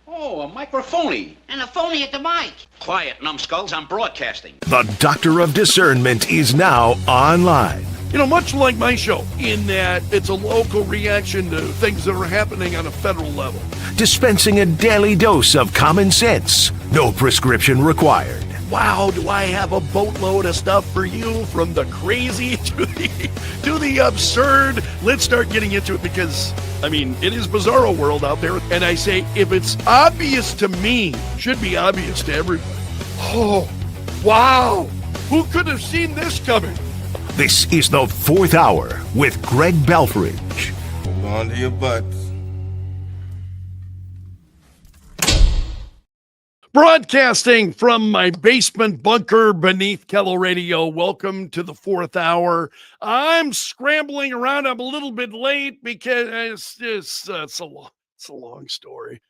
Oh, a microphony. And a phony at the mic. Quiet, numbskulls, I'm broadcasting. The Doctor of Discernment is now online. You know, much like my show, in that it's a local reaction to things that are happening on a federal level. Dispensing a daily dose of common sense. No prescription required. Wow, do I have a boatload of stuff for you, from the crazy to the absurd. Let's start getting into it because, I mean, it is bizarro world out there. And I say, if it's obvious to me, should be obvious to everybody. Oh, wow. Who could have seen this coming? This is the Fourth Hour with Greg Belfrage. Hold on to your butts. Broadcasting from my basement bunker beneath Kello Radio. Welcome to the Fourth Hour. I'm scrambling around. I'm a little bit late because it's a long story.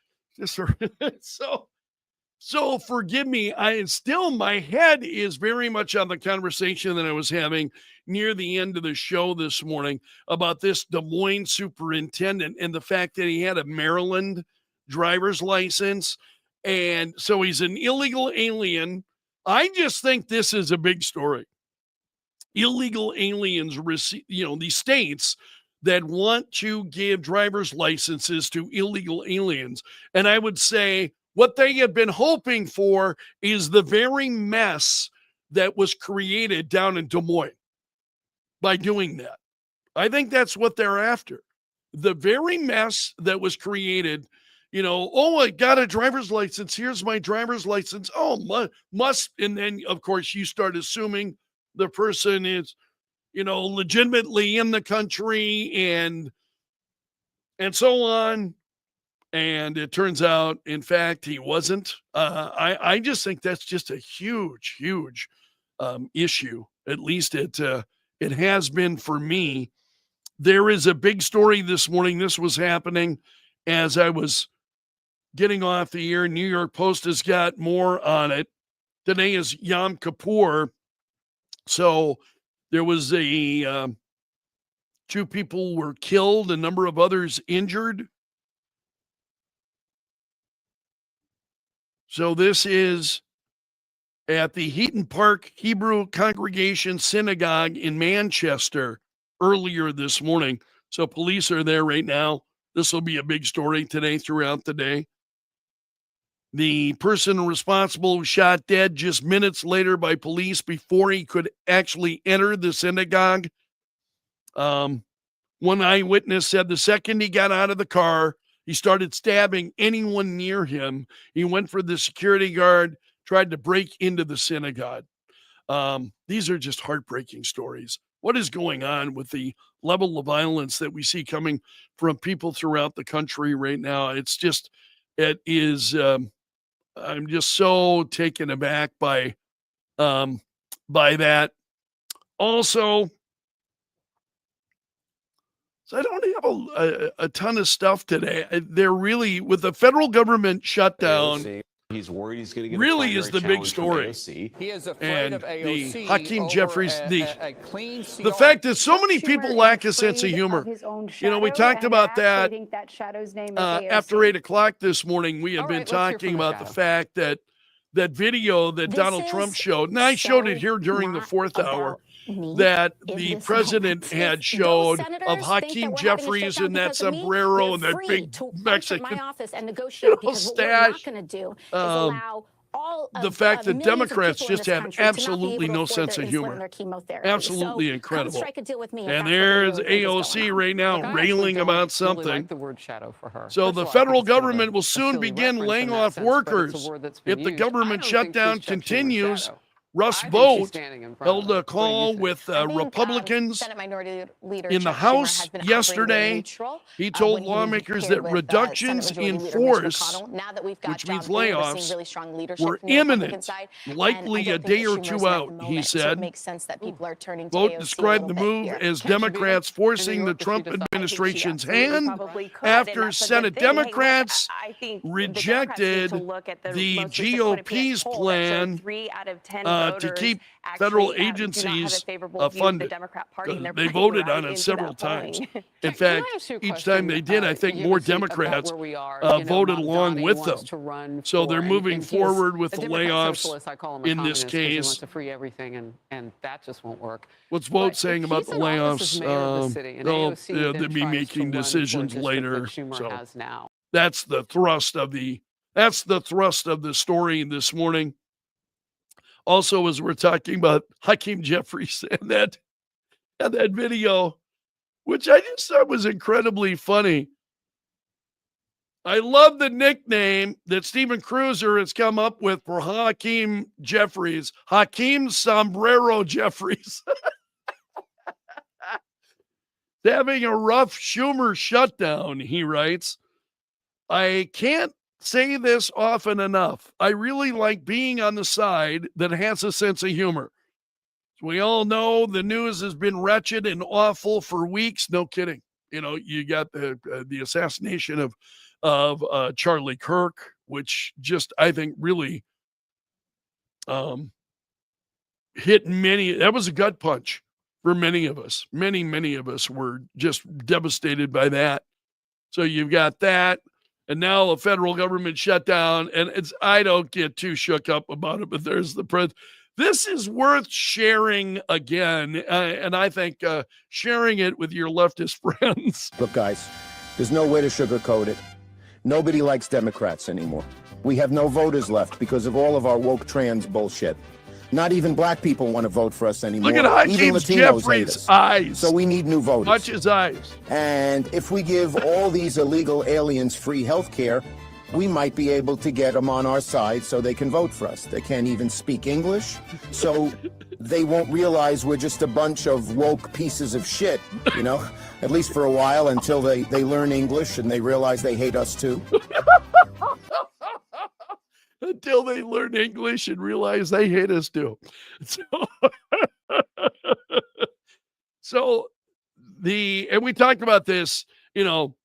So forgive me. My head is very much on the conversation that I was having near the end of the show this morning about this Des Moines superintendent and the fact that he had a Maryland driver's license. And so he's an illegal alien. I just think this is a big story. Illegal aliens receive, these states that want to give driver's licenses to illegal aliens. And I would say what they have been hoping for is the very mess that was created down in Des Moines by doing that. I think that's what they're after. The very mess that was created. I got a driver's license. Here's my driver's license. Oh, must. And then, of course, you start assuming the person is, legitimately in the country and so on. And it turns out, in fact, he wasn't. I just think that's just a huge, huge issue. At least it has been for me. There is a big story this morning. This was happening as I was getting off the air. New York Post has got more on it. Today is Yom Kippur. So there was two people were killed, a number of others injured. So this is at the Heaton Park Hebrew Congregation Synagogue in Manchester earlier this morning. So police are there right now. This will be a big story today throughout the day. The person responsible was shot dead just minutes later by police before he could actually enter the synagogue. One eyewitness said the second he got out of the car, he started stabbing anyone near him. He went for the security guard, tried to break into the synagogue. These are just heartbreaking stories. What is going on with the level of violence that we see coming from people throughout the country right now? I'm just so taken aback by that. Also, so I don't have a ton of stuff today. They're really, with the federal government shutdown, he's worried he's going to get really is the big story. He is afraid of AOC. The Hakeem Jeffries, a clean the fact that so many people lack a sense of humor. We talked about that after 8 o'clock this morning. We have been talking about the fact that video that Donald Trump showed, and I showed it here during the Fourth Hour, that the president had showed of Hakeem Jeffries in that sombrero and that big Mexican stash. The fact that Democrats just have absolutely no sense of humor. Absolutely incredible. And there's AOC right now railing about something. So the federal government will soon begin laying off workers if the government shutdown continues. Russ Vought held a call with Republicans in the House yesterday. He told lawmakers that reductions in force, which means layoffs, were imminent, likely a day or two out, he said. Vought described the move as Democrats forcing the Trump administration's hand after Senate Democrats rejected the GOP's plan to keep federal agencies funded. They voted on it several times. In fact, each time they did, I think more Democrats voted along with them. So they're moving forward with the layoffs in this case. Wants to free everything, and that just won't work. What's Vogt saying about the layoffs? They'll be making decisions later. So that's the thrust of the story this morning. Also, as we're talking about Hakeem Jeffries and that video, which I just thought was incredibly funny. I love the nickname that Steven Cruiser has come up with for Hakeem Jeffries, Hakeem Sombrero Jeffries. Having a rough Schumer shutdown, he writes. I can't say this often enough. I really like being on the side that has a sense of humor. We all know the news has been wretched and awful for weeks. No kidding. You know, you got the assassination of Charlie Kirk, which just, I think, really hit many. That was a gut punch for many of us. Many of us were just devastated by that. So you've got that. And now the federal government shutdown, and I don't get too shook up about it, but there's the press. This is worth sharing again, and I think sharing it with your leftist friends. Look, guys, there's no way to sugarcoat it. Nobody likes Democrats anymore. We have no voters left because of all of our woke trans bullshit. Not even black people want to vote for us anymore. Look at even Hakeem Latinos Jeffries' eyes. So we need new voters. Watch his eyes. And if we give all these illegal aliens free health care, we might be able to get them on our side so they can vote for us. They can't even speak English, so they won't realize we're just a bunch of woke pieces of shit, you know, at least for a while until they learn English and they realize they hate us too. Until they learn English and realize they hate us too. And we talked about this, you know,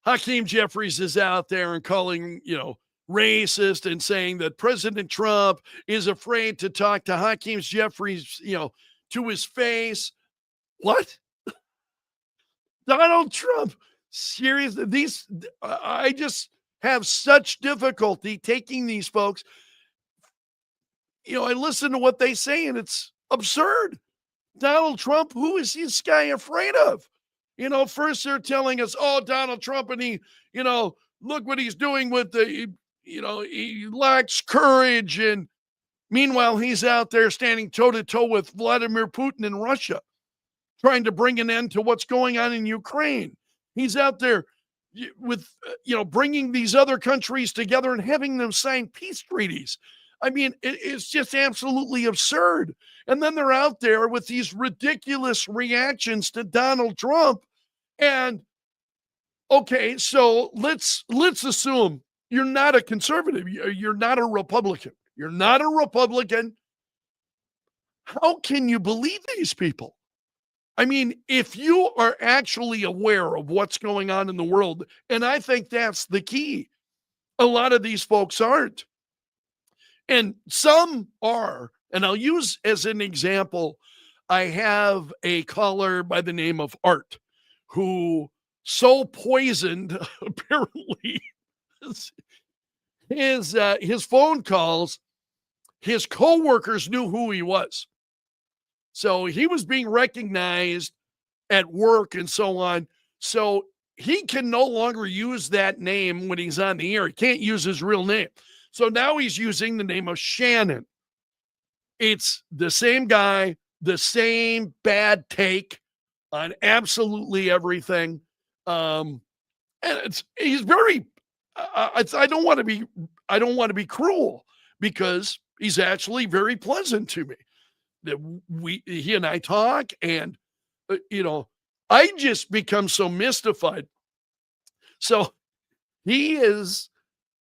Hakeem Jeffries is out there and calling, you know, racist and saying that President Trump is afraid to talk to Hakeem Jeffries, you know, to his face. What? Donald Trump, seriously, I just have such difficulty taking these folks. You know, I listen to what they say and it's absurd. Donald Trump, who is this guy afraid of? You know, first they're telling us, oh, Donald Trump, and he, you know, look what he's doing with he lacks courage. And meanwhile, he's out there standing toe to toe with Vladimir Putin in Russia, trying to bring an end to what's going on in Ukraine. He's out there with, bringing these other countries together and having them sign peace treaties. I mean, it's just absolutely absurd. And then they're out there with these ridiculous reactions to Donald Trump. And okay, so let's assume you're not a conservative. You're not a Republican. You're not a Republican. How can you believe these people? I mean, if you are actually aware of what's going on in the world, and I think that's the key, a lot of these folks aren't. And some are, and I'll use as an example, I have a caller by the name of Art who so poisoned, apparently, his phone calls, his coworkers knew who he was. So he was being recognized at work and so on. So he can no longer use that name when he's on the air. He can't use his real name. So now he's using the name of Shannon. It's the same guy, the same bad take on absolutely everything. And he's very, I don't want to be cruel because he's actually very pleasant to me. He and I talk and, I just become so mystified. So he is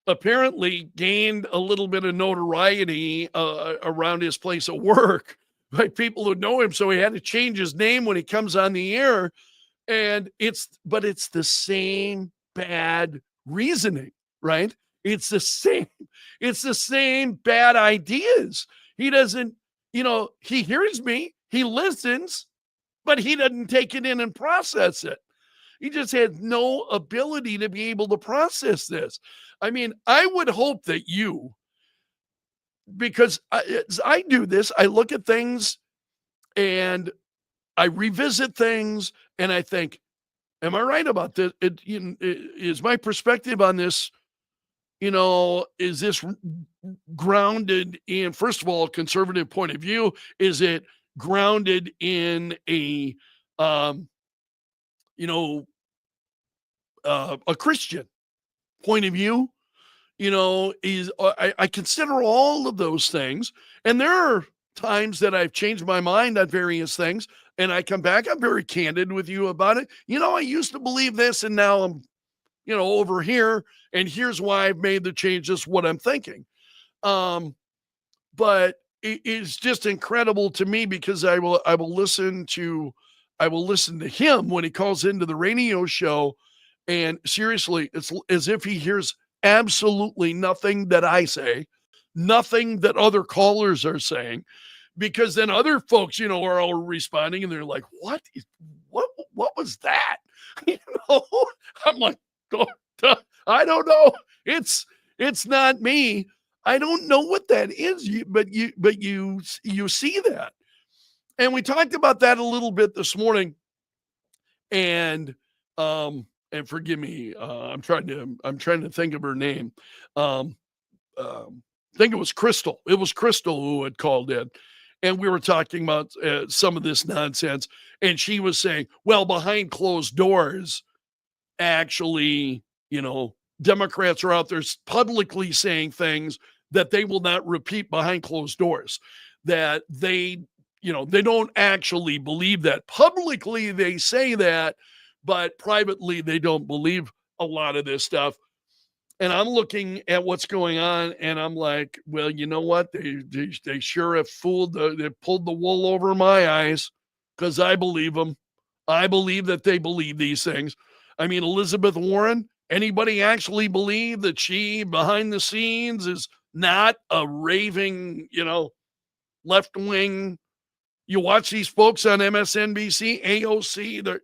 apparently gained a little bit of notoriety around his place of work by people who know him. So he had to change his name when he comes on the air. And it's the same bad reasoning, right? It's the It's the same bad ideas. He doesn't, he hears me, he listens, but he doesn't take it in and process it. He just has no ability to be able to process this. I mean, I would hope that because as I do this, I look at things and I revisit things and I think, am I right about this? Is my perspective on this, is this grounded in, first of all, a conservative point of view? Is it grounded in a Christian point of view? I consider all of those things. And there are times that I've changed my mind on various things and I come back, I'm very candid with you about it. I used to believe this and now I'm, over here, and here's why I've made the changes, what I'm thinking. But it is just incredible to me because I will listen to him when he calls into the radio show. And seriously, it's as if he hears absolutely nothing that I say, nothing that other callers are saying, because then other folks, are all responding and they're like, what was that? I'm like, I don't know. It's not me. I don't know what that is, but you see that. And we talked about that a little bit this morning. And forgive me, I'm trying to think of her name. I think it was Crystal. It was Crystal who had called in, and we were talking about some of this nonsense. And she was saying, well, behind closed doors, actually, Democrats are out there publicly saying things that they will not repeat behind closed doors, that they don't actually believe that. Publicly, they say that, but privately, they don't believe a lot of this stuff. And I'm looking at what's going on, and I'm like, well, you know what? They sure have they pulled the wool over my eyes, because I believe them. I believe that they believe these things. I mean, Elizabeth Warren, anybody actually believe that she, behind the scenes, is not a raving, left wing? You watch these folks on MSNBC, AOC,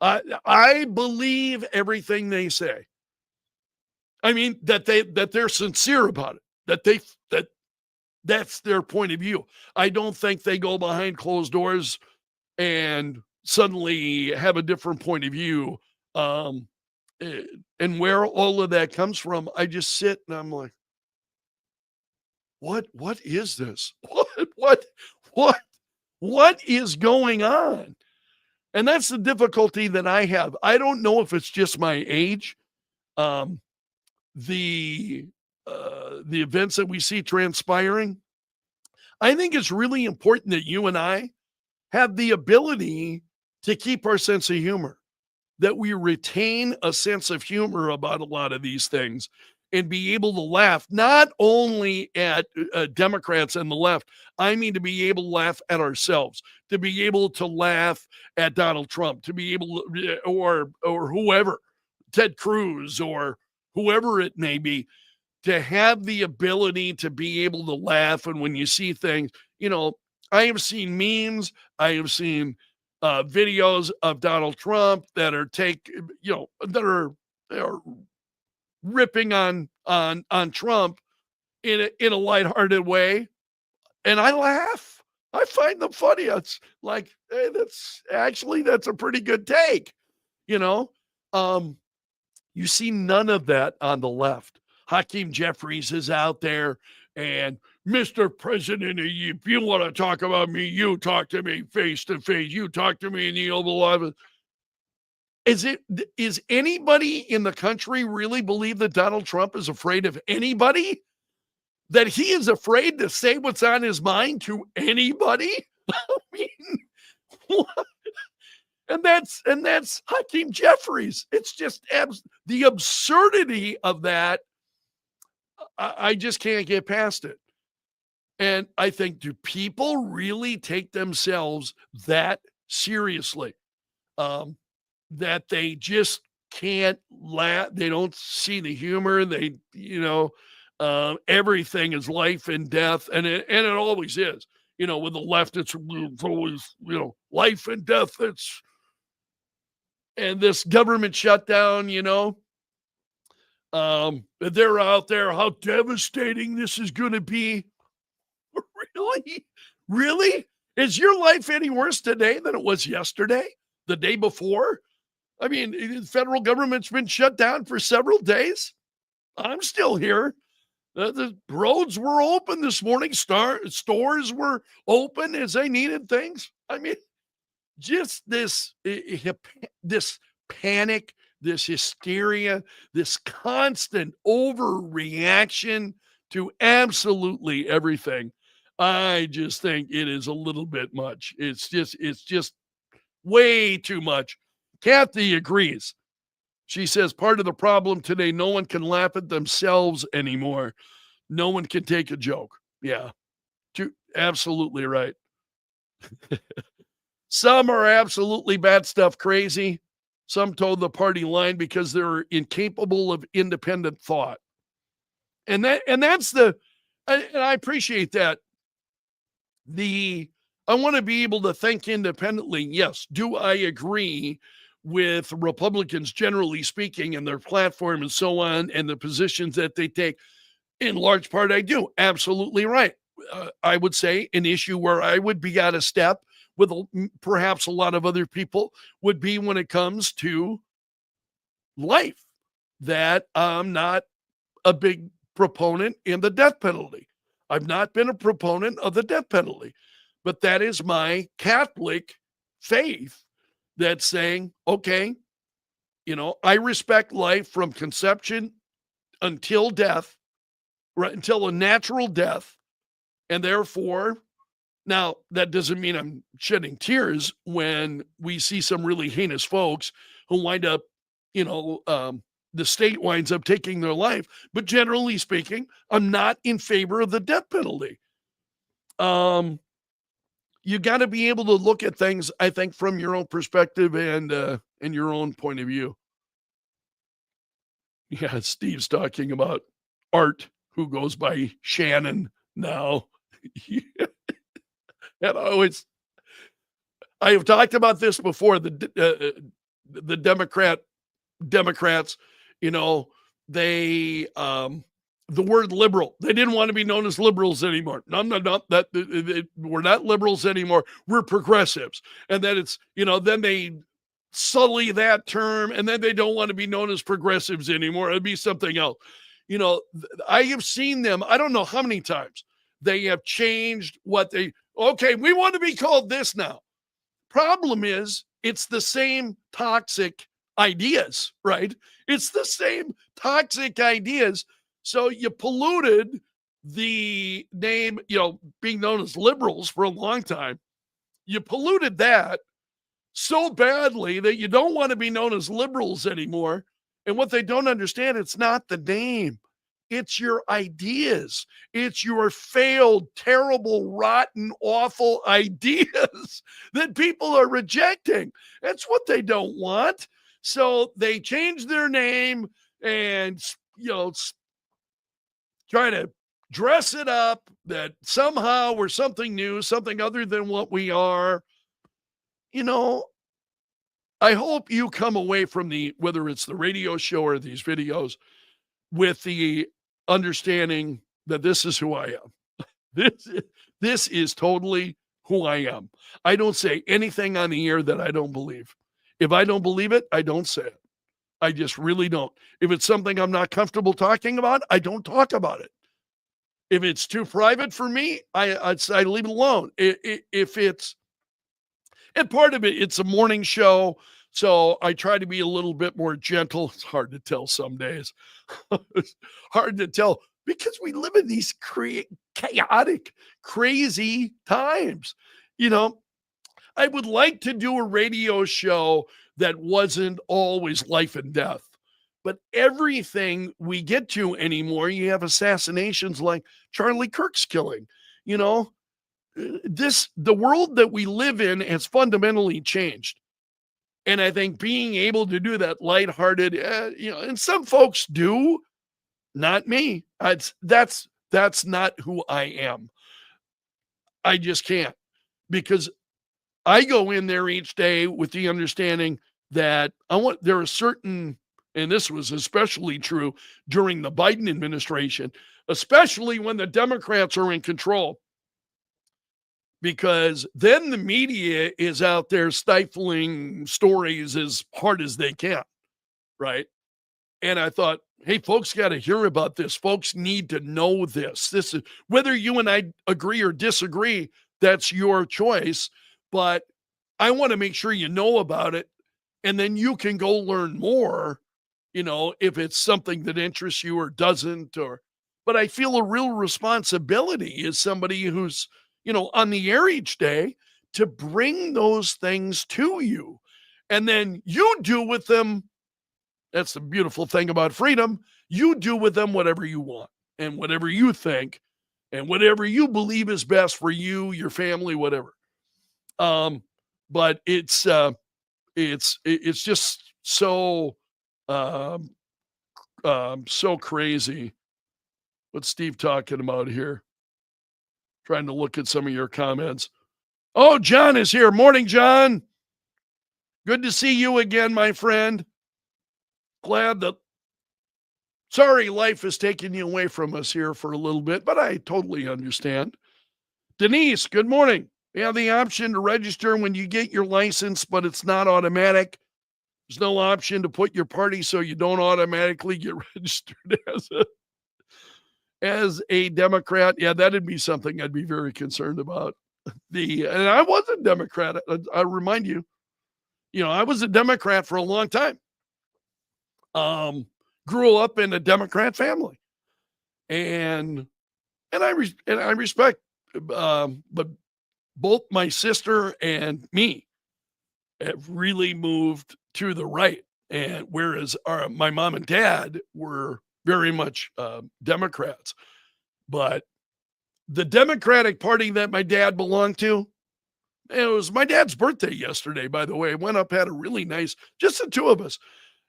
I believe everything they say. I mean, that they're sincere about it, that's their point of view. I don't think they go behind closed doors and suddenly have a different point of view. And where all of that comes from, I just sit and I'm like, what is this? What is going on? And that's the difficulty that I have. I don't know if it's just my age. The events that we see transpiring, I think it's really important that you and I have the ability to keep our sense of humor, that we retain a sense of humor about a lot of these things and be able to laugh, not only at Democrats and the left. I mean, to be able to laugh at ourselves, to be able to laugh at Donald Trump, to be able to, or whoever, Ted Cruz or whoever it may be, to have the ability to be able to laugh. And when you see things, I have seen memes, I have seen videos of Donald Trump that are that are ripping on Trump in a lighthearted way, and I laugh. I find them funny. It's like, hey, that's a pretty good take. You see none of that on the left. Hakeem Jeffries is out there, and Mr. President, if you want to talk about me, you talk to me face to face. You talk to me in the Oval Office. Is anybody in the country really believe that Donald Trump is afraid of anybody? That he is afraid to say what's on his mind to anybody? I mean, what? And that's Hakeem Jeffries. It's just the absurdity of that. I just can't get past it. And I think, do people really take themselves that seriously? That they just can't laugh. They don't see the humor. Everything is life and death, and it always is. With the left, it's always, life and death. And this government shutdown, they're out there, how devastating this is going to be. Really? Really? Is your life any worse today than it was yesterday, the day before? I mean, the federal government's been shut down for several days. I'm still here. The roads were open this morning. Stores were open as they needed things. I mean, just this panic, this hysteria, this constant overreaction to absolutely everything. I just think it is a little bit much. It's just way too much. Kathy agrees. She says part of the problem today, no one can laugh at themselves anymore. No one can take a joke. Yeah, absolutely right. Some are absolutely bad stuff crazy. Some toe the party line because they're incapable of independent thought. And that's and I appreciate that. I want to be able to think independently. Yes. Do I agree with Republicans, generally speaking, and their platform and so on, and the positions that they take? In large part, I do. Absolutely right. I would say an issue where I would be out of step with perhaps a lot of other people would be when it comes to life, that I'm not a big proponent in the death penalty. I've not been a proponent of the death penalty, but that is my Catholic faith that's saying, okay, I respect life from conception until death, right, until a natural death. And therefore, now that doesn't mean I'm shedding tears when we see some really heinous folks who wind up, the state winds up taking their life. But generally speaking, I'm not in favor of the death penalty. You got to be able to look at things, I think, from your own perspective and your own point of view. Yeah, Steve's talking about Art, who goes by Shannon now. And I have talked about this before. The Democrats, they the word liberal. They didn't want to be known as liberals anymore. No, we're not liberals anymore. We're progressives. And then it's, then they sully that term, and then they don't want to be known as progressives anymore. It'd be something else. I have seen them, I don't know how many times they have changed okay, we want to be called this now. Problem is, it's the same toxic ideas, right? It's the same toxic ideas. So you polluted the name, being known as liberals for a long time. You polluted that so badly that you don't want to be known as liberals anymore. And what they don't understand, it's not the name. It's your ideas. It's your failed, terrible, rotten, awful ideas that people are rejecting. That's what they don't want. So they change their name and, try to dress it up that somehow we're something new, something other than what we are. I hope you come away from whether it's the radio show or these videos, with the understanding that this is who I am. This is totally who I am. I don't say anything on the air that I don't believe. If I don't believe it, I don't say it. I just really don't. If it's something I'm not comfortable talking about, I don't talk about it. If it's too private for me, I leave it alone. If it's, and part of it's a morning show, so I try to be a little bit more gentle. It's hard to tell some days. It's hard to tell because we live in these chaotic, crazy times. I would like to do a radio show that wasn't always life and death. But everything we get to anymore, you have assassinations like Charlie Kirk's killing. The world that we live in has fundamentally changed. And I think being able to do that lighthearted, and some folks do, not me. That's not who I am. I just can't, because I go in there each day with the understanding that there are certain, and this was especially true during the Biden administration, especially when the Democrats are in control, because then the media is out there stifling stories as hard as they can, right? And I thought, hey, folks got to hear about this. Folks need to know this. This is, whether you and I agree or disagree, that's your choice. But I want to make sure you know about it. And then you can go learn more, if it's something that interests you or doesn't. But I feel a real responsibility as somebody who's, on the air each day, to bring those things to you. And then you do with them. That's the beautiful thing about freedom. You do with them whatever you want and whatever you think and whatever you believe is best for you, your family, whatever. But it's just so so crazy. What's Steve talking about here? Trying to look at some of your comments. Oh, John is here. Morning, John. Good to see you again, my friend. Glad that, sorry, life is taking you away from us here for a little bit, but I totally understand. Denise, good morning. You have the option to register when you get your license, but it's not automatic. There's no option to put your party so you don't automatically get registered as a Democrat. Yeah, that'd be something I'd be very concerned about. And I was a Democrat. I remind you, I was a Democrat for a long time. Grew up in a Democrat family, and I respect, but both my sister and me have really moved to the right, and whereas my mom and dad were very much Democrats, but the Democratic Party that my dad belonged to, it was my dad's birthday yesterday, by the way. I went up, had a really nice, just the two of us.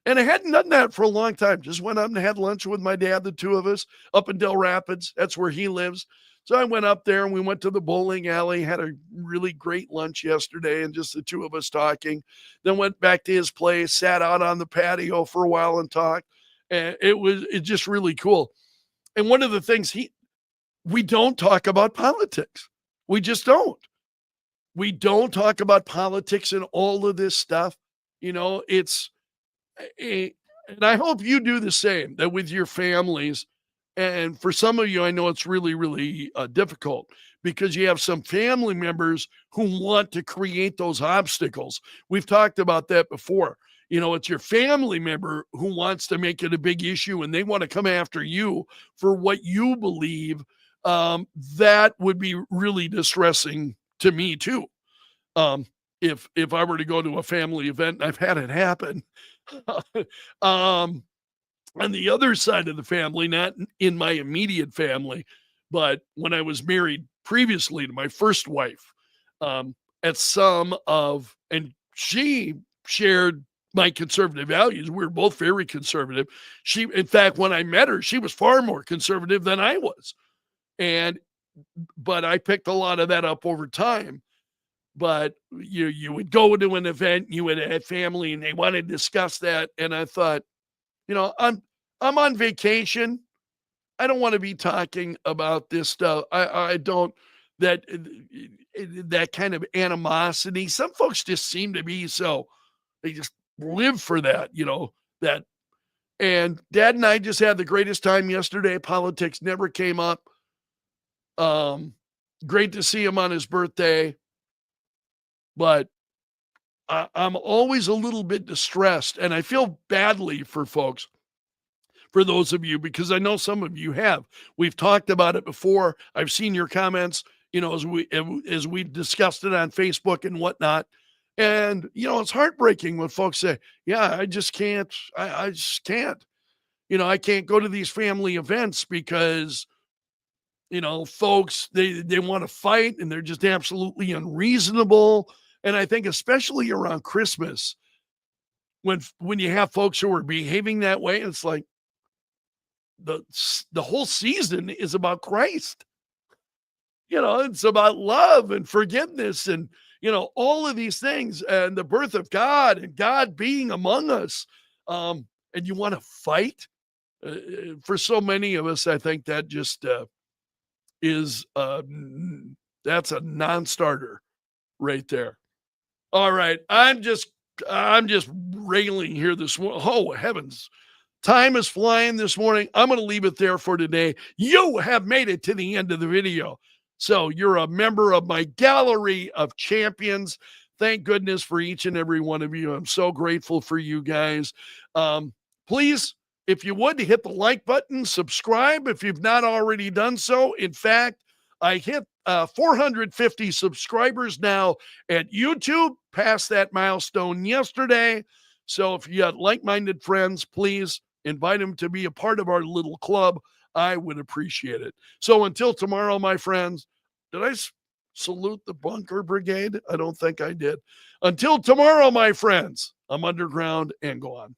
And I hadn't done that for a long time. Just went up and had lunch with my dad, the two of us, up in Del Rapids. That's where he lives. So I went up there and we went to the bowling alley, had a really great lunch yesterday, and just the two of us talking. Then went back to his place, sat out on the patio for a while and talked. And it's just really cool. And one of the things we don't talk about politics. We just don't. We don't talk about politics and all of this stuff. And I hope you do the same, that with your families. And for some of you, I know it's really, really difficult because you have some family members who want to create those obstacles. We've talked about that before. It's your family member who wants to make it a big issue and they want to come after you for what you believe. That would be really distressing to me too. If I were to go to a family event, and I've had it happen, on the other side of the family, not in my immediate family, but when I was married previously to my first wife, and she shared my conservative values. We were both very conservative. In fact, when I met her, she was far more conservative than I was. But I picked a lot of that up over time. But you would go to an event, you would have family, and they want to discuss that. And I thought, I'm on vacation. I don't want to be talking about this stuff. I don't, that kind of animosity. Some folks just seem to be so, they just live for that, that. And Dad and I just had the greatest time yesterday. Politics never came up. Great to see him on his birthday. But I'm always a little bit distressed, and I feel badly for folks, for those of you, because I know some of you have. We've talked about it before. I've seen your comments, as we've discussed it on Facebook and whatnot. And, it's heartbreaking when folks say, yeah, I just can't. I just can't. I can't go to these family events because, folks, they want to fight and they're just absolutely unreasonable. And I think especially around Christmas, when you have folks who are behaving that way, it's like, the whole season is about Christ. It's about love and forgiveness and, all of these things and the birth of God and God being among us. And you want to fight? For so many of us, I think that just is that's a non-starter right there. All right. I'm just railing here this morning. Oh, heavens. Time is flying this morning. I'm going to leave it there for today. You have made it to the end of the video. So you're a member of my gallery of champions. Thank goodness for each and every one of you. I'm so grateful for you guys. Please, if you would, hit the like button, subscribe if you've not already done so. In fact, I hit 450 subscribers now at YouTube, passed that milestone yesterday. So if you got like-minded friends, please invite them to be a part of our little club. I would appreciate it. So until tomorrow, my friends, did I salute the bunker brigade? I don't think I did. Until tomorrow, my friends, I'm underground and go on.